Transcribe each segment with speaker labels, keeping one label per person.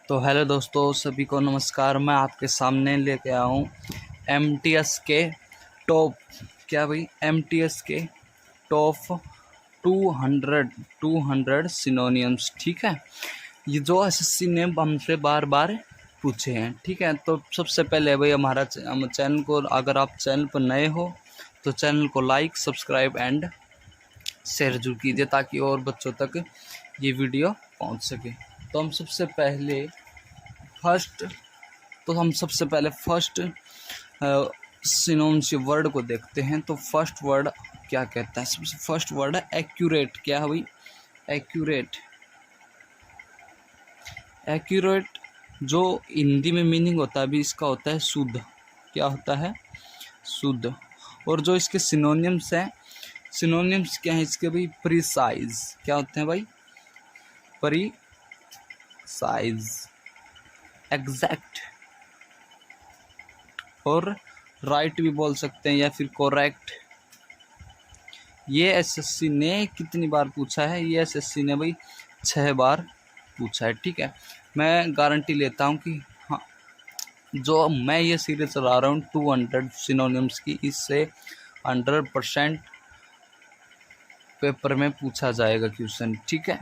Speaker 1: तो हेलो दोस्तों, सभी को नमस्कार। मैं आपके सामने लेके आया हूँ एमटीएस के टॉप एमटीएस के टॉप 200 सिनोनियम्स। ठीक है, ये जो एसएससी ने हमसे बार बार पूछे हैं। ठीक है, तो सबसे पहले भाई हमारा चैनल को, अगर आप चैनल पर नए हो तो चैनल को लाइक, सब्सक्राइब एंड शेयर जरूर कीजिए ताकि और बच्चों तक ये वीडियो पहुंच सके। तो हम सबसे पहले फर्स्ट सिनोनिम्स वर्ड को देखते हैं। तो फर्स्ट वर्ड क्या कहता है? सबसे फर्स्ट वर्ड है एक्यूरेट। क्या है भाई? एक्यूरेट। एक्यूरेट जो हिंदी में मीनिंग होता है अभी इसका होता है शुद्ध। क्या होता है? शुद्ध। और जो इसके सिनोनिम्स हैं, सिनोनिम्स क्या है इसके भाई? प्रिसाइज। क्या होते हैं भाई? प्रिसाइज, एग्जैक्ट और राइट भी बोल सकते हैं या फिर करेक्ट। ये एसएससी ने कितनी बार पूछा है? ये एसएससी ने भाई 6 बार पूछा है। ठीक है, मैं गारंटी लेता हूँ कि हाँ, जो मैं ये सीरीज चला रहा हूँ 200 सिनोनिम्स की, इससे 100% पेपर में पूछा जाएगा क्वेश्चन। ठीक है,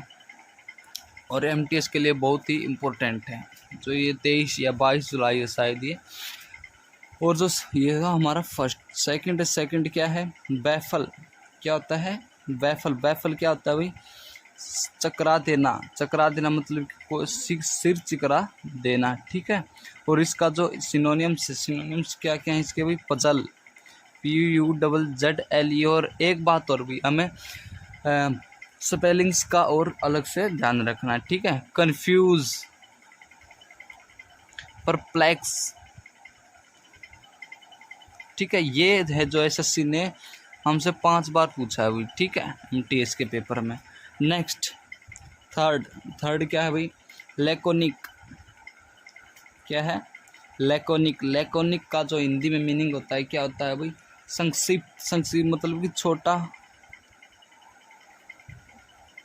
Speaker 1: और एमटीएस के लिए बहुत ही इम्पोर्टेंट है। जो ये 23 या 22 जुलाई है शायद ये। और जो ये हमारा फर्स्ट सेकंड क्या है? बैफल। क्या होता है? बैफल क्या होता है भाई? चकरा देना मतलब कोई सिर चकरा देना। ठीक है, और इसका जो सिनोनिम्स क्या क्या है इसके भाई? Puzzle, PUZZLE। और एक बात और भी हमें स्पेलिंग्स का और अलग से ध्यान रखना है। ठीक है, कंफ्यूज, परप्लेक्स। ठीक है, ये है जो एसएससी ने हमसे 5 बार पूछा है भाई। ठीक है, एमटीएस के पेपर में। नेक्स्ट थर्ड क्या है भाई? लैकोनिक। क्या है? लैकोनिक का जो हिंदी में मीनिंग होता है क्या होता है भाई? संक्षिप्त मतलब कि छोटा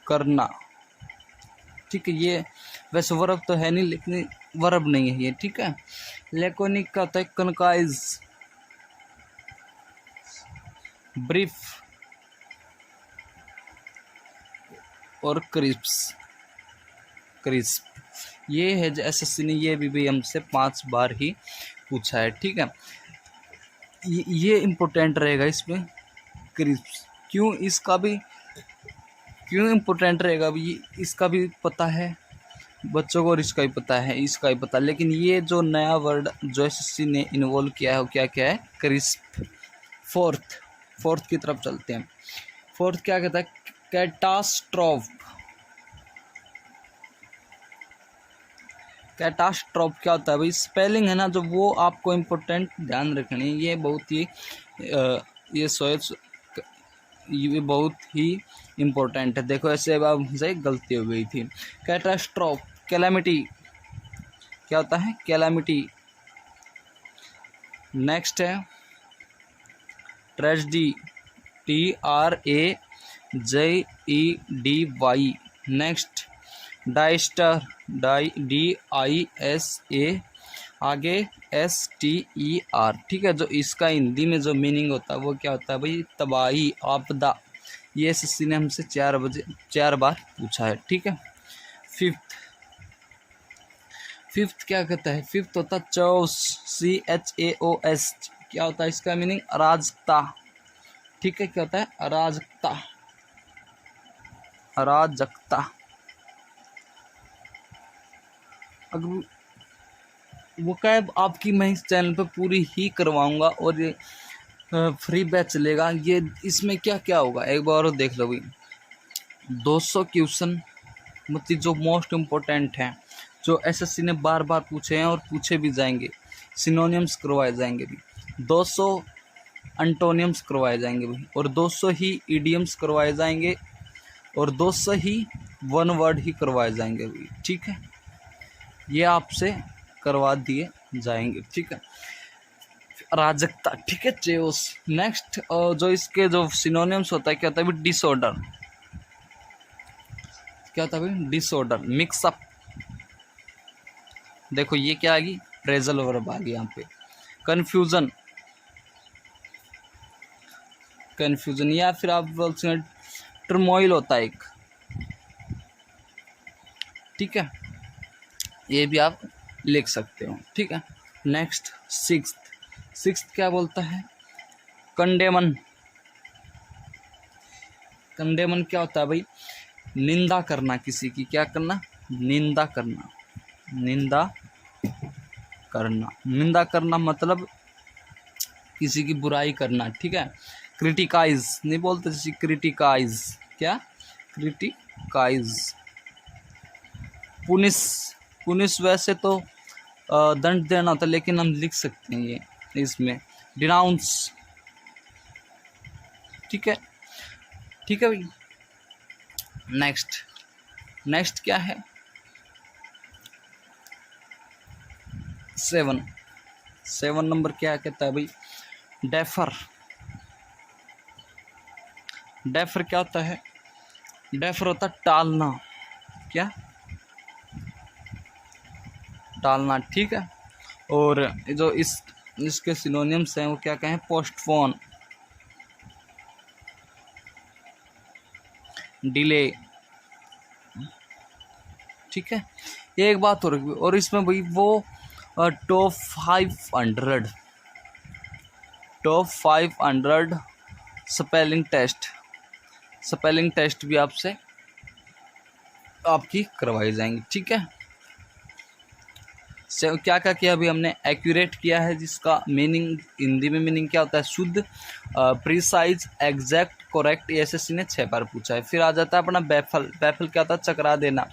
Speaker 1: करना। ठीक है, ये वैसे वर्ब तो है नहीं, लेकिन वर्ब नहीं है ये। ठीक है, लैकोनिक का होता है कनकाइज, ब्रीफ और क्रिस्प। ये है जो एसएससी ने ये भी हमसे 5 बार ही पूछा है। ठीक है, ये इम्पोर्टेंट रहेगा इसमें क्रिस्प। क्यों इम्पोर्टेंट रहेगा? ये इसका भी पता है बच्चों को और इसका भी पता है, लेकिन ये जो नया वर्ड जो एसएससी ने इन्वॉल्व किया है वो क्या क्या है? क्रिस्प। फोर्थ की तरफ चलते हैं। फोर्थ क्या कहता है? कैटास्ट्रॉफ क्या होता है भाई? स्पेलिंग है ना जो, वो आपको इम्पोर्टेंट ध्यान रखनी है। ये बहुत ही इम्पोर्टेंट है। देखो ऐसे अब मुझे गलती हो गई थी। Catastrophe, calamity. क्या होता है? कैलामिटी। नेक्स्ट है tragedy, TRAJEDY। Next diester, DISA, आगे STER। ठीक है, जो इसका हिंदी में जो मीनिंग होता है वो क्या होता है भाई? तबाही, आपदा। ये एसएससी ने हमसे 4 बार पूछा है। ठीक है, फिफ्थ क्या कहता है? फिफ्थ होता है चौस, CHAOS। क्या होता है इसका मीनिंग? अराजकता। ठीक है, क्या होता है? अराजकता। अगर वो क्या है आपकी, मैं इस चैनल पे पूरी ही करवाऊंगा और ये फ्री बैच चलेगा। ये इसमें क्या क्या होगा एक बार और देख लो भाई। 200 क्वेश्चन मतलब जो मोस्ट इम्पोर्टेंट हैं, जो एसएससी ने बार बार पूछे हैं और पूछे भी जाएंगे। सिनोनिम्स करवाए जाएंगे भी, 200 एंटोनियम्स करवाए जाएंगे भी, और 200 ही इडियम्स करवाए जाएंगे, और 200 ही वन वर्ड ही करवाए जाएंगे भी। ठीक है, ये आपसे करवा दिए जाएंगे। ठीक है, अराजकता। ठीक है, चेओस। नेक्स्ट जो इसके जो सिनोनिम्स होता है क्या होता है? डिसऑर्डर। क्या होता है भाई? डिसऑर्डर, मिक्सअप, देखो ये क्या आ गई, फ्रेजल वर्ब आ गई यहाँ पे। कन्फ्यूजन, कन्फ्यूजन, या फिर आप बोल सकते हैं टर्मोइल होता है एक, ठीक है, ये भी आप लिख सकते हो, ठीक है। नेक्स्ट सिक्स्थ, सिक्स्थ क्या बोलता है, कंडेमन। कंडेमन क्या होता है भाई, निंदा करना किसी की, क्या करना, निंदा करना, निंदा करना, निंदा करना मतलब किसी की बुराई करना, ठीक है। क्रिटिकाइज नहीं बोलते, जैसे क्रिटिकाइज, क्या, क्रिटिकाइज। पुनिश, पुनिश वैसे तो दंड देना होता है, लेकिन हम लिख सकते हैं ये इसमें, डिनाउंस, ठीक है, ठीक है भाई। नेक्स्ट, नेक्स्ट क्या है, 7, 7 नंबर क्या कहता है भाई, डेफर। डेफर क्या होता है, डेफर होता है टालना, क्या, टालना, ठीक है। और जो इसके सिनोनिम्स हैं वो क्या कहें, पोस्टपोन, डिले, ठीक है। एक बात और इसमें भाई वो top 500, top 500 spelling test, spelling test भी आपसे आपकी करवाई जाएंगी, ठीक है। क्या क्या किया अभी हमने, एक्यूरेट किया है, जिसका मीनिंग हिंदी में मीनिंग क्या होता है, शुद्ध, प्रिसाइज, एग्जैक्ट, करेक्ट, एसएससी ने 6 बार पूछा है। फिर आ जाता है अपना बैफल, बैफल क्या होता है, चकरा देना।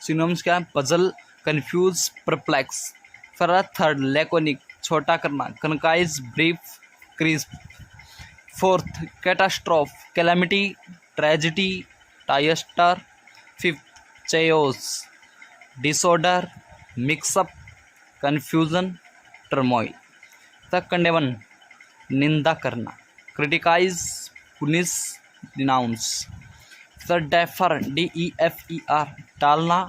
Speaker 1: सिनोनिम्स क्या है, पजल, कंफ्यूज, परप्लेक्स। फिर थर्ड, लैकोनिक, छोटा करना, concise, brief, crisp. Fourth, catastrophe, calamity, tragedy, disaster. Fifth, chaos, disorder, mix up, confusion, turmoil. तक कंडेमन, निंदा करना, criticise, punish, denounce. Sir defer, DEFER, टालना,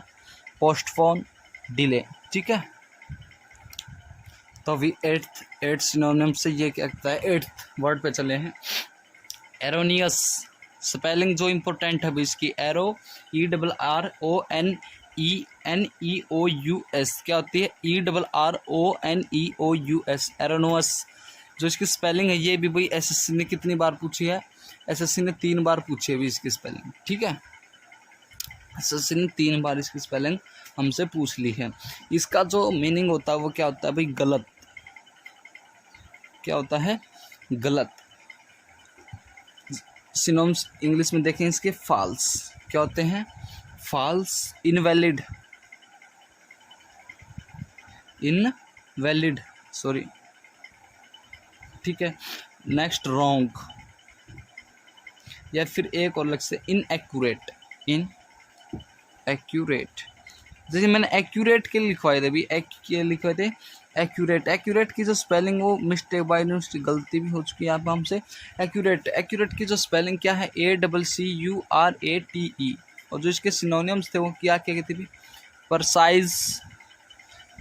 Speaker 1: पोस्टपोन, डिले, ठीक है। तो अभी एट्थ सिनोनिम से ये क्या कहता है, एट्थ वर्ड पे चले हैं, एरोनियस। स्पेलिंग जो इम्पोर्टेंट है अभी इसकी, एरो, ERRONEOUS, क्या होती है, ERRONEOUS, एरोनोस। जो इसकी स्पेलिंग है ये भी भाई एसएससी ने कितनी बार पूछी है, एसएससी ने 3 बार पूछी है अभी इसकी स्पेलिंग, ठीक है। एसएससी ने 3 बार इसकी स्पेलिंग हमसे पूछ ली है। इसका जो मीनिंग होता है वो क्या होता है भाई, गलत, क्या होता है, गलत। सिनोनिम्स इंग्लिश में देखें इसके, फॉल्स, क्या होते हैं, फॉल्स, इनवैलिड, इनवैलिड, सॉरी, ठीक है। नेक्स्ट, रॉन्ग, या फिर एक और अलग से, इनएक्यूरेट, इनएक्यूरेट। जैसे मैंने एक्यूरेट के लिखवाए थे अभी, लिखवाए थे एक्यूरेट, एक्यूरेट की जो स्पेलिंग वो मिस्टेक बाय मिस्टेक गलती भी हो चुकी है यहाँ पर हमसे। एक्यूरेट, एक्यूरेट की जो स्पेलिंग क्या है, ACCURATE। और जो इसके सिनोनिम्स थे वो क्या क्या कहते थे, परसाइज,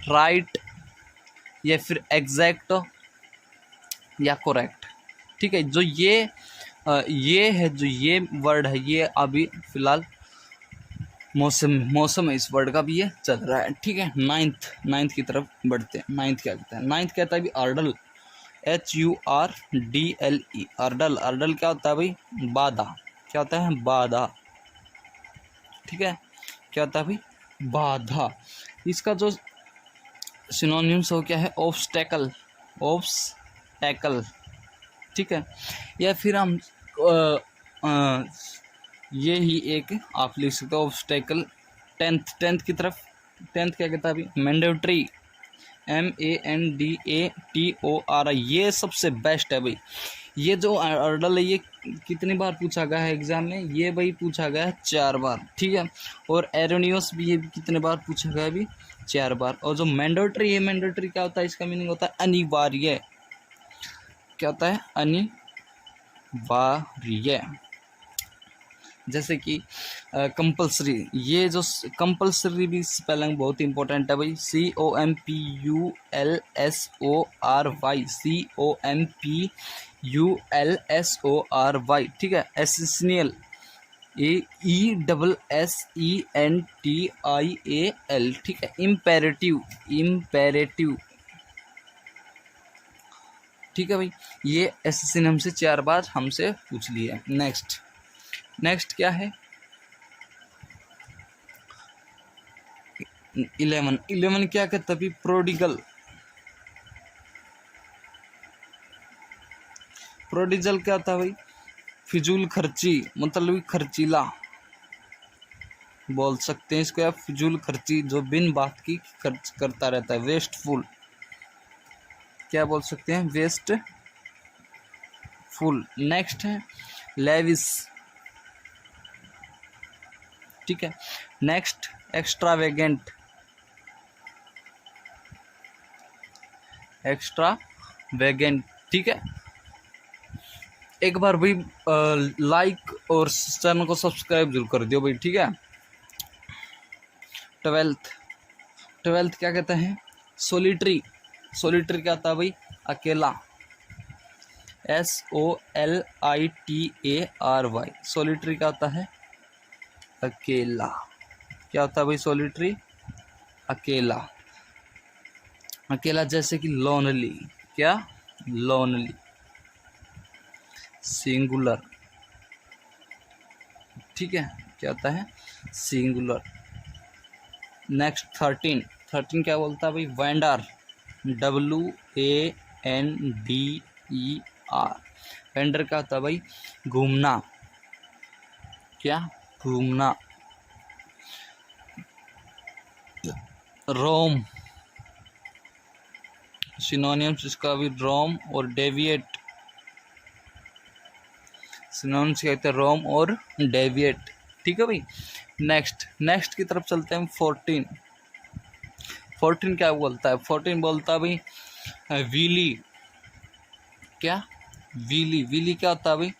Speaker 1: राइट, या फिर एग्जैक्ट, या करेक्ट, ठीक है। जो ये है, जो ये वर्ड है, ये अभी फिलहाल मौसम है इस वर्ड का भी, ये चल रहा है, ठीक है। नाइन्थ की तरफ बढ़ते हैं। नाइन्थ क्या कहता है, नाइन्थ कहता है भी अर्डल, HURDLE, अर्डल। अर्डल क्या होता है भाई, बाधा, क्या होता है, बाधा, ठीक है। क्या होता है भाई, बाधा। इसका जो सिनोनिम्स हो क्या है, ऑब्स्टेकल, ऑब्स्टेकल, ठीक है। या फिर हम ये ही एक आप लिख सकते हो, ऑब्स्टेकल। टेंथ की तरफ, टेंथ क्या कहता है अभी, मैंडेटरी, MANDATORI, ये सबसे बेस्ट है भाई। ये जो अर्डल है ये कितनी बार पूछा गया है एग्जाम में, ये भाई पूछा गया है 4 बार, ठीक है। और एरोनियस भी, ये भी कितने बार पूछा गया है अभी, 4 बार। और जो मैंडेटरी है, मैंडेटरी क्या होता है, इसका मीनिंग होता है अनिवार्य, क्या होता है, अनिवार्य। जैसे कि कंपल्सरी, ये जो कंपल्सरी भी स्पेलिंग बहुत इंपॉर्टेंट है भाई, COMPULSORY, COMPULSORY, ठीक है। एसेंशियल, EESSENTIAL, ठीक है। इम्पेरेटिव, इम्पेरेटिव, ठीक है भाई। ये एसएससी ने हमसे 4 बार हमसे पूछ लिया। नेक्स्ट, नेक्स्ट क्या है 11 क्या कहता है? प्रोडिगल, प्रोडिगल क्या होता है भाई? फिजूल खर्ची, मतलब खर्चीला बोल सकते हैं इसको, या फिजूल खर्ची, जो बिन बात की खर्च करता रहता है। वेस्टफुल, क्या बोल सकते हैं? Wasteful. नेक्स्ट है लेविस, ठीक है। नेक्स्ट एक्स्ट्रावेगेंट, एक्स्ट्रावेगेंट, ठीक है। एक बार भाई लाइक और चैनल को सब्सक्राइब जरूर कर दियो भाई, ठीक है। 12th क्या कहते हैं? सोलिटरी, सोलिटरी क्या होता है भाई? अकेला, SOLITARY, सोलिटरी क्या होता है? अकेला। क्या होता है भाई सोलिटरी? अकेला, अकेला। जैसे कि लोनली, क्या? लोनली, सिंगुलर, ठीक है। क्या होता है? सिंगुलर। नेक्स्ट 13 क्या बोलता है भाई? वेंडर, WANDER, वेंडर क्या होता है भाई? घूमना, क्या? घूमना। रोम, सिनोनिम्स इसका भी रोम और डेविएट, सिनोनिम्स कहते हैं रोम और डेविएट, ठीक है भाई। नेक्स्ट की तरफ चलते हैं। 14 क्या बोलता है? 14 बोलता है भाई वीली, क्या? वीली क्या होता है भाई?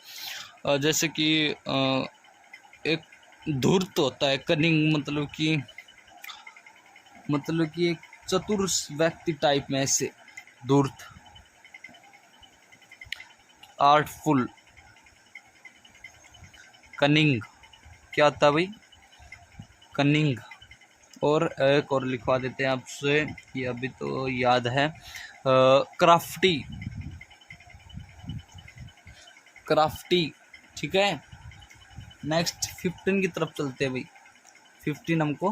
Speaker 1: जैसे कि एक धूर्त होता है, कनिंग, मतलब कि एक चतुर व्यक्ति टाइप में, ऐसे धूर्त। आर्टफुल, कनिंग, क्या होता है भाई? कनिंग। और एक और लिखवा देते हैं आपसे, ये अभी तो याद है, क्राफ्टी, क्राफ्टी, ठीक है। नेक्स्ट 15 की तरफ चलते हैं भाई। 15 हमको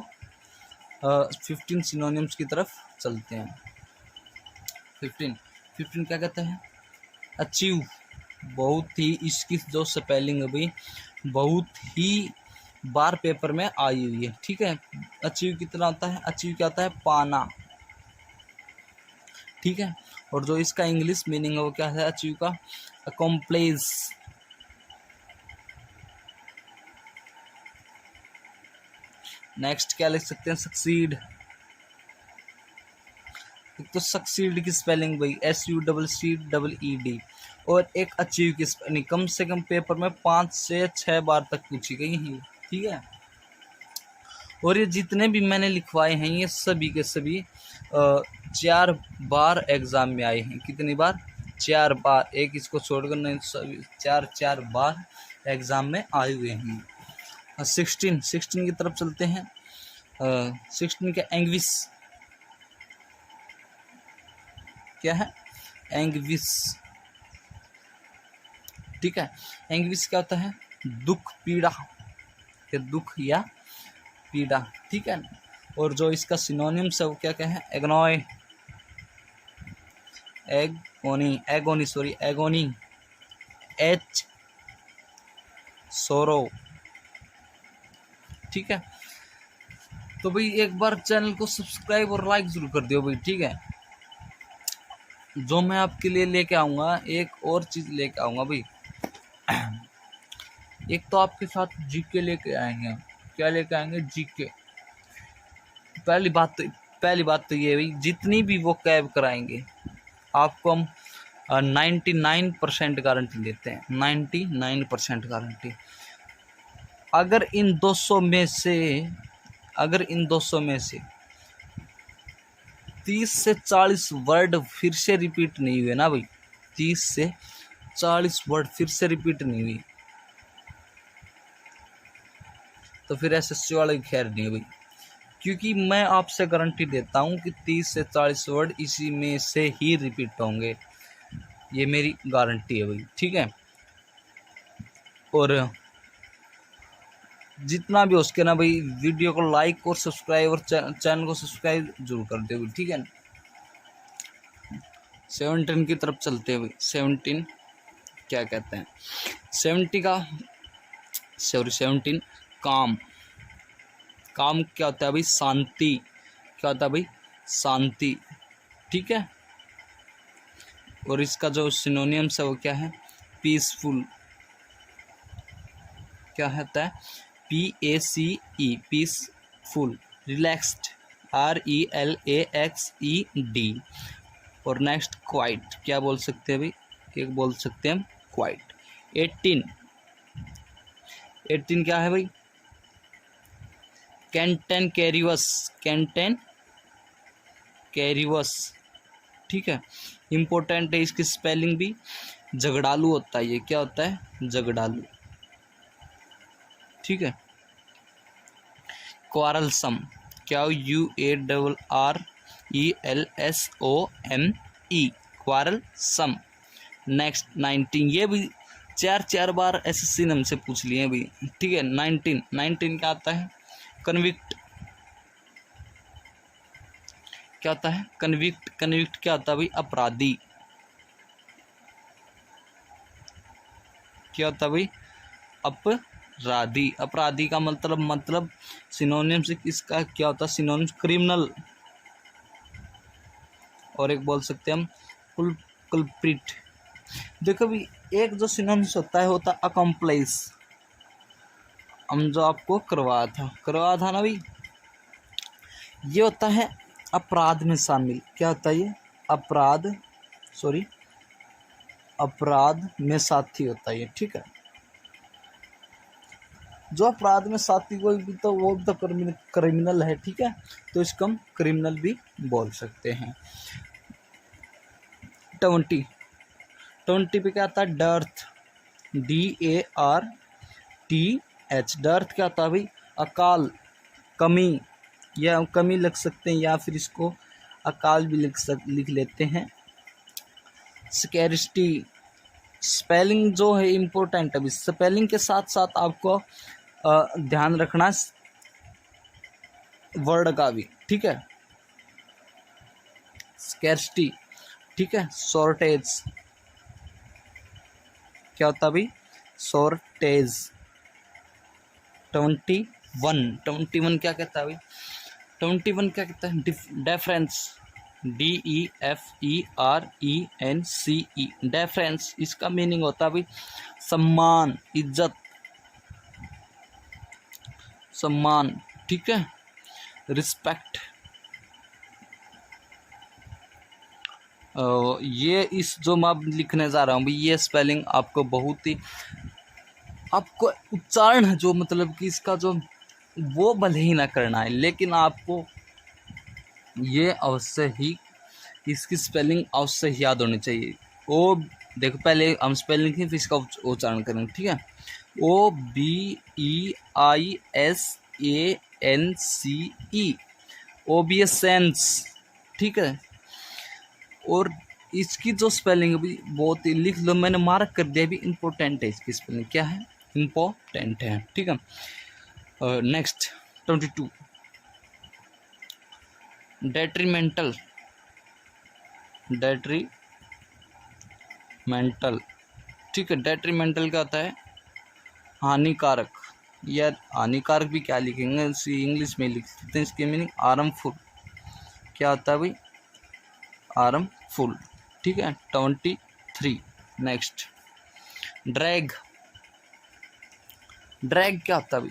Speaker 1: 15 सिनोनिम्स की तरफ चलते हैं। 15 क्या कहते हैं? अचीव, बहुत ही, इसकी जो स्पेलिंग है भाई बहुत ही बार पेपर में आई हुई है, ठीक है। अचीव कितना होता है? अचीव क्या होता है? पाना, ठीक है। और जो इसका इंग्लिश मीनिंग है वो क्या है अचीव का? अकॉम्प्लिश। नेक्स्ट क्या लिख सकते हैं? सक्सीड। एक तो सक्सीड की स्पेलिंग भाई SUCCEED, और एक अचीव की स्पेलिंग कम से कम पेपर में 5 से 6 बार तक पूछी गई है, ठीक है। और ये जितने भी मैंने लिखवाए हैं ये सभी के सभी 4 बार एग्जाम में आए हैं। कितनी बार? 4 बार, एक इसको छोड़कर नहीं, सभी 4 बार एग्जाम में आए हुए हैं। 16 की तरफ चलते हैं। 16 का एंग्विश, क्या है? एंग्विश, ठीक है। एंग्विश क्या होता है? दुख, पीड़ा, या दुख या पीड़ा, ठीक है। और जो इसका सिनोनिम्स है वो क्या क्या है? एग्नॉय, एगोनी, एच, सोरो, ठीक है। तो भाई एक बार चैनल को सब्सक्राइब और लाइक जरूर कर दियो भाई, ठीक है। जो मैं आपके लिए लेके आऊँगा, एक और चीज़ लेके आऊँगा भाई। एक तो आपके साथ जीके लेके आएंगे। क्या लेके आएंगे? जीके। पहली बात तो ये भाई, जितनी भी वो कैब कराएंगे आपको हम 99% गारंटी देते हैं। 99% गारंटी। अगर इन 200 में से अगर इन 200 में से 30 से 40 वर्ड फिर से रिपीट नहीं हुए ना भाई, 30 से 40 वर्ड फिर से रिपीट नहीं हुई, तो फिर एसएससी वाले की खैर नहीं है भाई, क्योंकि मैं आपसे गारंटी देता हूँ कि 30 से 40 वर्ड इसी में से ही रिपीट होंगे, ये मेरी गारंटी है भाई, ठीक है। और जितना भी हो सके ना भाई, वीडियो को लाइक और सब्सक्राइब, और चैनल को सब्सक्राइब जरूर कर दे भाई, ठीक है। 17 की तरफ चलते हैं भाई। 17 क्या कहते हैं, 17 काम। काम क्या होता है भाई, शांति। क्या होता है भाई, शांति, ठीक है। और इसका जो सिनोनियम्स है वो क्या है, पीसफुल। क्या होता है, PACE, पीसफुल। Relaxed, RELAXED। और नेक्स्ट क्वाइट, क्या बोल सकते हैं भाई, एक बोल सकते हैं क्वाइट। 18 क्या है भाई, कैंटेनकेरियस, कैंटेनकेरियस, ठीक है। इम्पोर्टेंट है इसकी स्पेलिंग भी, झगड़ालू होता है ये, क्या होता है, झगड़ालू, ठीक है। क्वारलसम, क्या, UARRELSOME, क्वारलसम। नेक्स्ट 19, ये भी 4 बार एसएससी ने हमसे पूछ लिए हैं भाई, ठीक है। 19 क्या आता है, कन्विक्ट। क्या होता है, कन्विक्ट। कन्विक्ट क्या होता है भाई, अपराधी। क्या होता है भाई, अपराधी। अपराधी का मतलब सिनोनिम से इसका क्या होता है, सिनोनिम क्रिमिनल। और एक बोल सकते हैं हम कल्प्रिट। देखो भी, एक जो सिनोनिम्स होता है अकम्प्लाइज, हम जो आपको करवाया था ना भाई, ये होता है अपराध में शामिल। क्या होता है ये, अपराध में साथी होता है ये, ठीक है। जो अपराध में साथी कोई भी, तो वो तो क्रिमिनल है, ठीक है। तो इसको हम क्रिमिनल भी बोल सकते हैं। 20 पे क्या आता है, डर्थ, DARTH। डर्थ क्या होता है भाई, अकाल, कमी, या कमी लिख सकते हैं, या फिर इसको अकाल भी लिख लेते हैं। स्कैरिटी, स्पेलिंग जो है इम्पोर्टेंट है, स्पेलिंग के साथ साथ आपको ध्यान रखना वर्ड का भी, ठीक है। स्कैरिटी, ठीक है। शॉर्टेज, क्या होता है भाई, शॉर्टेज। 21 क्या कहता है भाई, 21 क्या कहता है, डिफरेंस, DEFERENCE, डिफरेंस। इसका मीनिंग होता है भाई सम्मान, इज्जत, सम्मान, ठीक है। रिस्पेक्ट, ये इस जो मैं अब लिखने जा रहा हूँ भाई, ये स्पेलिंग आपको बहुत ही, आपको उच्चारण है जो मतलब कि इसका जो वो भले ही ना करना है, लेकिन आपको ये अवश्य ही इसकी स्पेलिंग अवश्य ही याद होनी चाहिए। ओ, देखो पहले हम स्पेलिंग फिर इसका उच्चारण करेंगे, ठीक है। OBEISANCE, ओबियसेंस, ठीक है। और इसकी जो स्पेलिंग है बहुत ही, लिख लो, मैंने मार्क कर दिया भी, इम्पोर्टेंट है इसकी स्पेलिंग, क्या है, इम्पोर्टेंट है, ठीक है। नेक्स्ट 22, डेट्रीमेंटल, ठीक है। डेट्रीमेंटल क्या होता है, हानिकारक, या हानिकारक भी क्या लिखेंगे, इंग्लिश में लिख सकते हैं, इसकी मीनिंग हार्मफुल। क्या होता है भाई, हार्मफुल, ठीक है। 23, नेक्स्ट ड्रैग। ड्रैग क्या होता है भाई,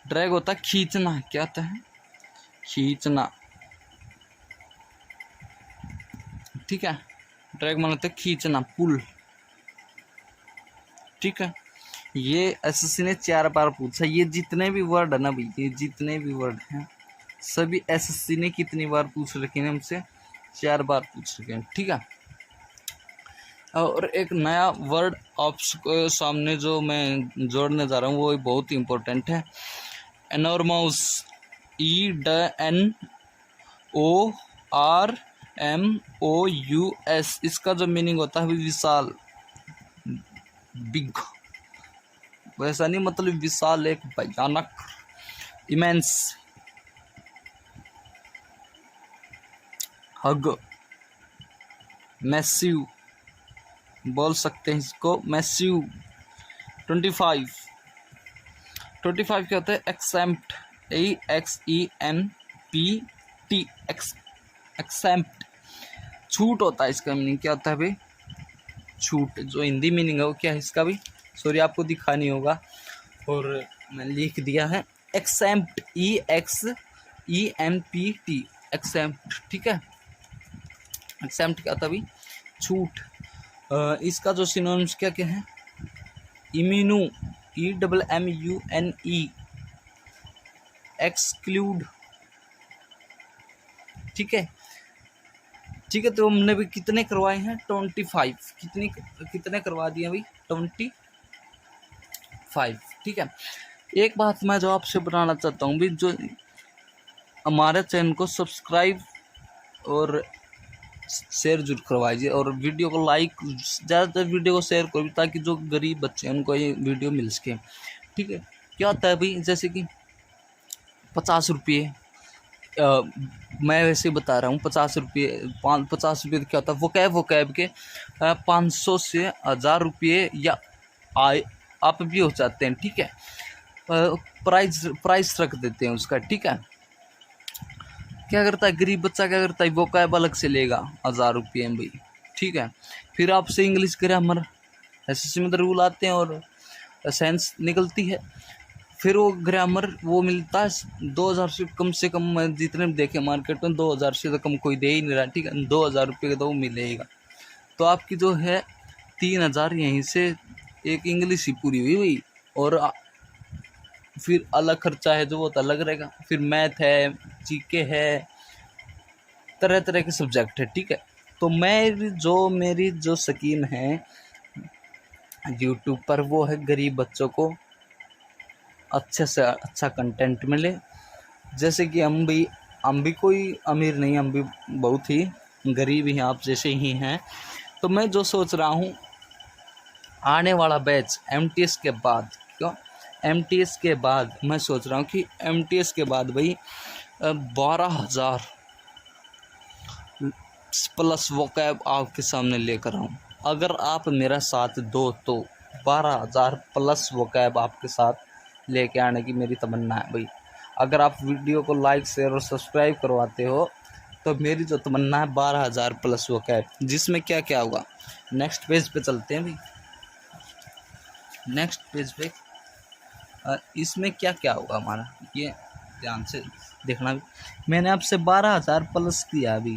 Speaker 1: ड्रैग होता है खींचना। क्या होता है, खींचना, ठीक है। ड्रैग मतलब खींचना, पुल, ठीक है। ये एसएससी ने 4 बार पूछा। ये जितने भी वर्ड है ना भाई, ये जितने भी वर्ड हैं सभी एसएससी ने कितनी बार पूछ रखे हैं हमसे? 4 बार पूछ रखे हैं, ठीक है। और एक नया वर्ड आपके सामने जो मैं जोड़ने जा रहा हूँ वो बहुत ही इम्पोर्टेंट है, एनॉर्मस। ENORMOUS। इसका जो मीनिंग होता है विशाल, बिग। वैसा नहीं, मतलब विशाल, एक भयानक, इमेंस, हग, मैसिव बोल सकते हैं इसको, मैसिव। 25 क्या होता है? एक्सेम्प्ट, EXEMPT, एक्सेम्प्ट, छूट होता है। इसका मीनिंग क्या होता है भाई? छूट। जो हिंदी मीनिंग है वो क्या है इसका भी? सॉरी, आपको दिखा नहीं होगा और मैं लिख दिया है, एक्सेम्प्ट, EXEMPT, एक्सेम्प्ट, ठीक है। एक्सेम्प्ट क्या होता है भाई? छूट। इसका जो सिनोनिम्स क्या क्या है? इम्यूनो, EMMUNE, एक्सक्लूड, ठीक है। ठीक है, तो हमने भी कितने करवाए हैं? 25। कितने करवा दिए भाई? 25, ठीक है। एक बात मैं जो आपसे बताना चाहता हूँ भी, जो हमारे चैनल को सब्सक्राइब और शेयर जरूर करवाइए और वीडियो को लाइक, ज़्यादातर वीडियो को शेयर करो ताकि जो गरीब बच्चे हैं उनको ये वीडियो मिल सके, ठीक है। क्या होता है भाई, जैसे कि 50 रुपये, मैं वैसे ही बता रहा हूँ, 50 रुपये, 50 रुपये क्या होता है? वो कैब के 500 से 1000 रुपये या आप भी हो जाते हैं, ठीक है। प्राइस रख देते हैं उसका, ठीक है। क्या करता है गरीब बच्चा? क्या करता है? वो कैब अलग से लेगा 1000 रुपये में भाई, ठीक है। फिर आपसे इंग्लिश ग्रामर, एसएससी में तो रूल आते हैं और साइंस निकलती है। फिर वो ग्रामर वो मिलता है 2000 से कम, मैं जितने देखे मार्केट में 2000 से तो कम कोई दे ही नहीं रहा, ठीक है। 2000 रुपये का तो वो मिलेगा, तो आपकी जो है 3000 यहीं से एक इंग्लिश ही पूरी हुई हुई। और फिर अलग खर्चा है जो वो तो अलग रहेगा। फिर मैथ है, जीके है, तरह तरह के सब्जेक्ट है, ठीक है। तो मेरी जो स्कीम है यूट्यूब पर वो है गरीब बच्चों को अच्छे से अच्छा कंटेंट मिले। जैसे कि हम भी कोई अमीर नहीं, हम भी बहुत ही गरीब ही हैं, आप जैसे ही हैं। तो मैं जो सोच रहा हूँ, आने वाला बैच एमटीएस के बाद, क्यों एमटीएस के बाद मैं सोच रहा हूँ कि एमटीएस के बाद भाई 12,000 प्लस वोकैब आपके सामने लेकर आऊँ। अगर आप मेरा साथ दो तो 12,000 प्लस वोकैब आपके साथ लेके आने की मेरी तमन्ना है भाई। अगर आप वीडियो को लाइक, शेयर और सब्सक्राइब करवाते हो तो मेरी जो तमन्ना है 12,000 प्लस वोकैब, जिसमें क्या क्या होगा। नेक्स्ट पेज पे चलते हैं भाई, नेक्स्ट पेज पे इसमें क्या क्या होगा हमारा, ये ध्यान से देखना। मैंने आपसे 12,000 प्लस किया अभी,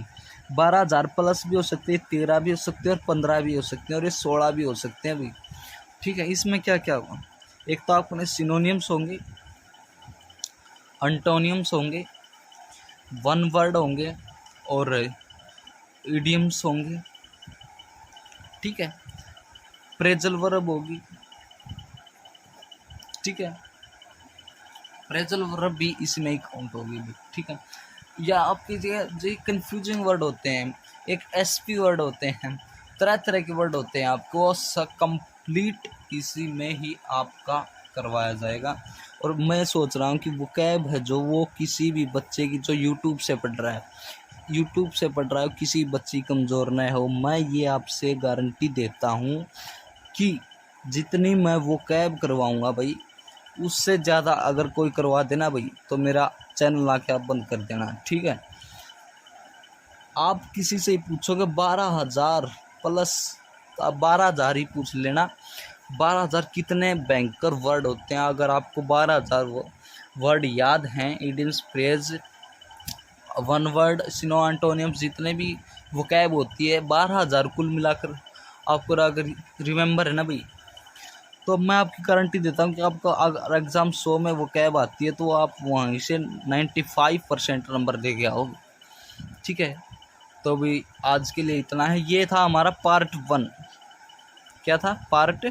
Speaker 1: 12,000 प्लस भी हो सकते हैं, 13 भी हो सकते हैं और 15 भी हो सकते हैं और ये 16 भी हो सकते हैं अभी, ठीक है। इसमें क्या क्या होगा? एक तो आपने सिनोनियम्स होंगे, एंटोनियम्स होंगे, वन वर्ड होंगे और इडियम्स होंगे, ठीक है। प्रेजल वर्ब होगी, ठीक है। प्रेजल वर्ब भी इसमें ही काउंट होगी, ठीक है। या आपकी जो कंफ्यूजिंग वर्ड होते हैं, एक एसपी वर्ड होते हैं, तरह तरह के वर्ड होते हैं, आपको कंप्लीट इसी में ही आपका करवाया जाएगा। और मैं सोच रहा हूँ कि वोकैब है जो वो किसी भी बच्चे की जो यूट्यूब से पढ़ रहा है, किसी बच्ची कमज़ोर न हो, मैं ये आपसे गारंटी देता हूँ कि जितनी मैं वोकैब करवाऊँगा भाई, उससे ज़्यादा अगर कोई करवा देना भाई तो मेरा चैनल आके आप बंद कर देना, ठीक है। आप किसी से ही पूछोगे 12,000 प्लस, आप 12,000 ही पूछ लेना। 12,000 कितने भयंकर वर्ड होते हैं। अगर आपको 12,000 वर्ड याद हैं, इडियम्स, फ्रेज, वन वर्ड, सिनो, एंटोनियम्स, जितने भी वोकैब होती है 12,000 कुल मिलाकर आपको अगर रिमेंबर है ना भाई, तो मैं आपकी गारंटी देता हूँ कि आपको अगर एग्ज़ाम 100 में वो कैब आती है तो आप वहीं से 95% नंबर दे के आओगे। ठीक है, तो अभी आज के लिए इतना है। ये था हमारा पार्ट 1। क्या था? पार्ट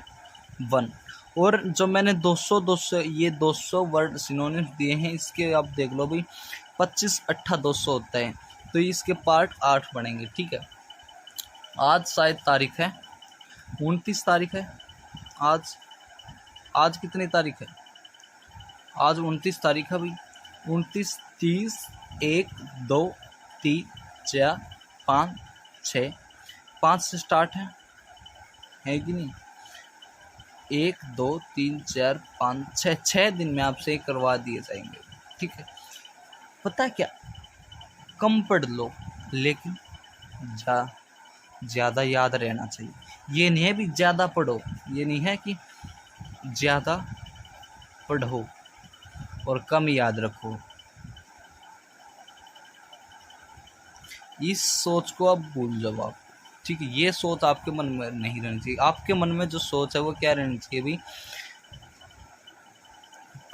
Speaker 1: 1। और जो मैंने 200 वर्ड सिनोनिम्स दिए हैं, इसके आप देख लो भाई, 25 8 200 होता है, तो इसके पार्ट 8 बनेंगे। ठीक है, आज शायद तारीख है 29 तारीख है। आज कितनी तारीख है? आज 29 तारीख है भाई। 29 30 1 2 3 4 5 6, 5 से स्टार्ट है कि नहीं? 1 2 3 4 5 6, 6 दिन में आपसे करवा दिए जाएंगे। ठीक है, पता है क्या, कम पढ़ लो लेकिन ज़्यादा याद रहना चाहिए। ये नहीं है भी ज़्यादा पढ़ो, ये नहीं है कि ज़्यादा पढ़ो और कम याद रखो। इस सोच को आप भूल जाओ आप। ठीक है, ये सोच आपके मन में नहीं रहनी चाहिए। आपके मन में जो सोच है वो क्या रहनी चाहिए भाई?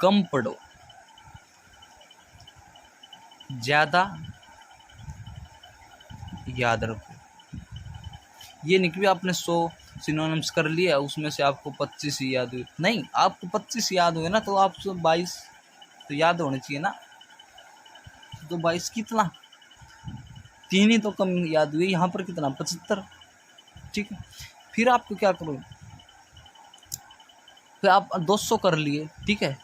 Speaker 1: कम पढ़ो, ज़्यादा याद रखो। ये नहीं कि आपने 100 सिनोनिम्स कर लिया, उसमें से आपको 25 ही याद हुए। नहीं, आपको 25 याद हुए ना तो आपको 22 तो याद होने चाहिए ना। तो 22 कितना? 3 ही तो कम याद हुए। यहाँ पर कितना? 75। ठीक है, फिर आपको क्या करो, फिर आप 200 कर लिए। ठीक है,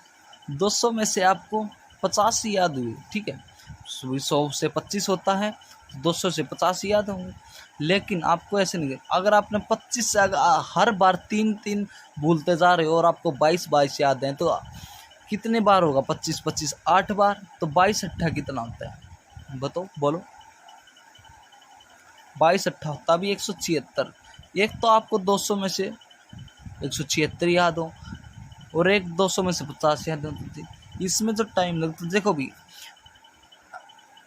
Speaker 1: 200 में से आपको 50 ही याद हुए। ठीक है, 100 से 25 होता है, 200 से 50 याद होंगे। लेकिन आपको ऐसे नहीं, अगर आपने 25 से हर बार 3 भूलते जा रहे हो और आपको 22 याद हैं, तो कितने बार होगा? 25 8 बार। तो 22 8 कितना होता है? बताओ, बोलो। 22 8 होता भी 176। एक तो आपको 200 में से 176 याद हो, और एक 200 में से 50 याद होती थी। इसमें जो टाइम लगता है, देखो भी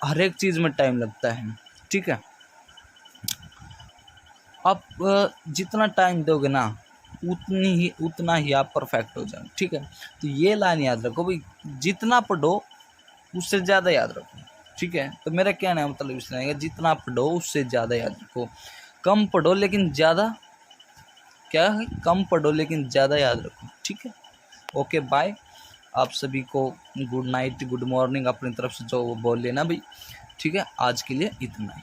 Speaker 1: हर एक चीज़ में टाइम लगता है। ठीक है, आप जितना टाइम दोगे ना उतना ही आप परफेक्ट हो जाओगे। ठीक है, तो ये लाइन याद रखो भाई, जितना पढ़ो उससे ज़्यादा याद रखो। ठीक है, तो मेरा कहना है मतलब इसलिए है, जितना पढ़ो उससे ज़्यादा याद रखो। कम पढ़ो लेकिन ज़्यादा, क्या है, कम पढ़ो लेकिन ज़्यादा याद रखो। ठीक है, ओके बाय। आप सभी को गुड नाइट, गुड मॉर्निंग अपनी तरफ से जो बोल लेना भाई। ठीक है, आज के लिए इतना ही।